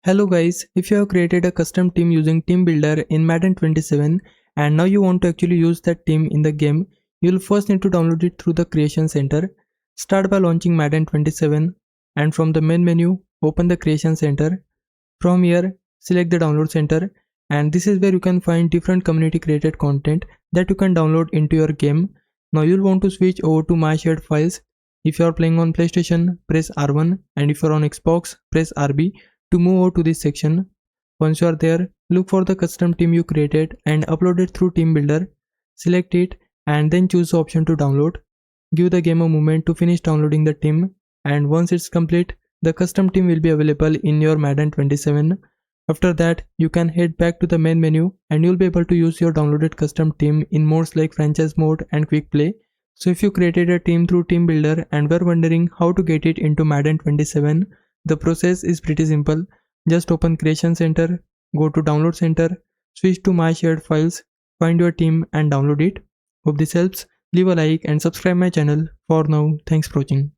Hello guys, if you have created a custom team using Team Builder in Madden 27 and now you want to actually use that team in the game, you'll first need to download it through the Creation Center. Start by launching Madden 27 and from the main menu, open the Creation Center. From here, select the Download Center and this is where you can find different community created content that you can download into your game. Now you'll want to switch over to My Shared Files. If you are playing on PlayStation, press R1 and if you are on Xbox, press RB to move over to this section. Once you are there, look for the custom team you created and upload it through Team Builder. Select it and then choose the option to download. Give the game a moment to finish downloading the team, and once it's complete, the custom team will be available in your Madden 27. After that, you can head back to the main menu and you'll be able to use your downloaded custom team in modes like franchise mode and quick play. So if you created a team through Team Builder and were wondering how to get it into Madden 27, the process is pretty simple. Just open Creation Center, go to Download Center, switch to My Shared Files, find your team and download it. Hope this helps. Leave a like and subscribe my channel. For now, thanks for watching.